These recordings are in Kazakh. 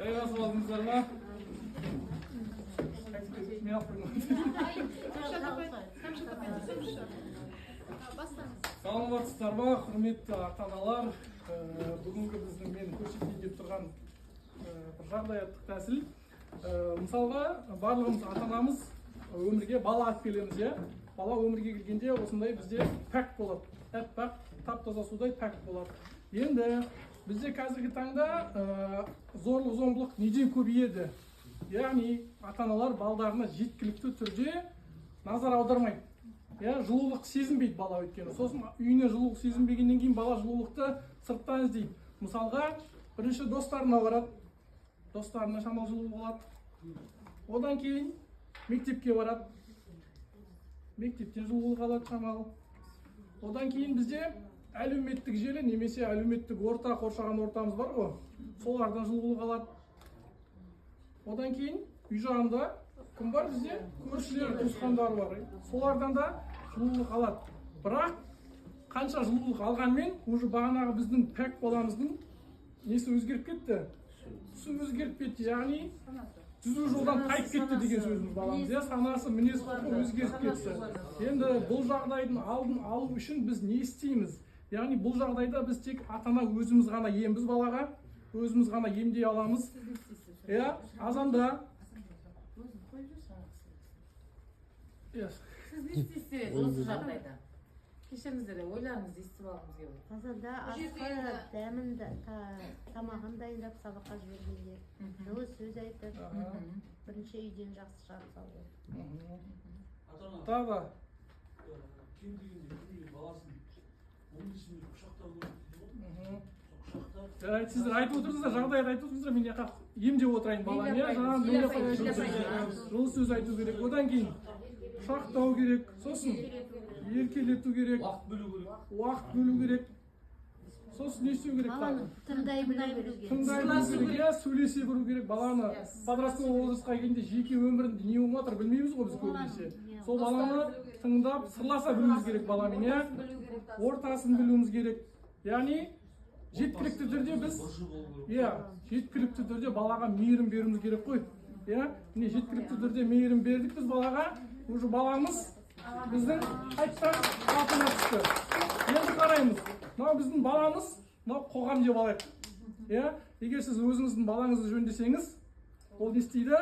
Nasıl oldunuzlar mı? Ne yaptın? Саламатсыздар ма, құрметті ата-аналар. Бүгінгі біздің мен көрсетейін деп тұрған бір жағдаяттық тәсіл. Мысалға, барлығымыз ата-анамыз өмірге бала алып келеміз, иә. Бала өмірге келгенде осындай бізде пәк болады. Әппақ, тап-таза судай пәк болады. Енді бізде қазіргі таңда зорлық-зомбылық неден көбейеді? Яғни ата-аналар балдарына жеткілікті түрде назар аудармайды. Жылулық сезінбейді бала өйткені. Сосын үйіне жылулық сезінбегеннен кейін бала жылулықты сырттан іздейді. Мысалға, бірінші достарына барады. Достарына шамал жылулық алады. Одан кейін мектепке барады. Мектептен жылулық алады шамал. Одан кейін бізде әлеуметтік желі немесе әлеуметтік орта, қоршаған ортамыз бар ғой. Солардан жылулық алады. Одан кейін үй жағында кім бар бізде? Көршілер, туысқандар бар. Солардан да жылулық алады. Бірақ қанша жылулық алғанмен, уже бағанағы біздің пәк баламыздың несі өзгеріп кетті? Түсі өзгеріп кетті, яғни түзу жолдан тайып кетті деген сөзіміз баламыз. Санасы, мінез құлқы өзгеріп кетті. Енді бұл жағдайдың алдын алу үшін біз не істейміз? Яғни бұл жағдайда біз тек ата-ана өзіміз ғана ембіз балаға, өзіміз ғана емдей аламыз. Азанда Siz ne istiyorsunuz осы жағдайда? Кешіріңіздер, ойларыңызды естіп алғымыз келеді. Азанда асқы дәмін тамағын дайындап сабаққа жібергенде жылы сөз айтып, бірінші үйден жақсы шығарып салды. Тағы кем дегенде баласын оның ішінде құшақтау сіздер айтып отырсыздар, жағдайды айтып отырсыздар, мен емдеп отырайын баланы, жылы сөз айту керек. Одан кейін құшақтау керек, сосын еркелету керек, уақыт бөлу керек, сосын не істеу керек? Баланы тыңдай білу керек, сөйлесе білу керек. Баланы подростковый возрастқа келгенде жеке өмірінде не болып жатыр білмейміз ғой біз көбінесе. Сол баланы тыңдап, сырласа білуіміз керек баламен, ортасын білуіміз керек. Яғни жеткілікті түрде біз, жеткілікті түрде балаға мейірім беруіміз керек қой. Міне жеткілікті түрде мейірім бердік біз балаға, уже баламыз біздің қайттан алтына түсті. Енді қараймыз, мынау біздің баламыз, мынау қоғам деп алайық. Егер сіз өзіңіздің балаңызды жөндесеңіз, ол не істейді?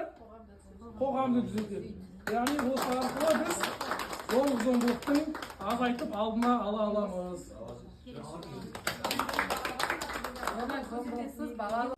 Қоғамды түзетеді. Яғни осы арқылы біз зорлық-зомбылықтың азайтып алдына ала аламыз. Zorluk-zomбылықсыз бала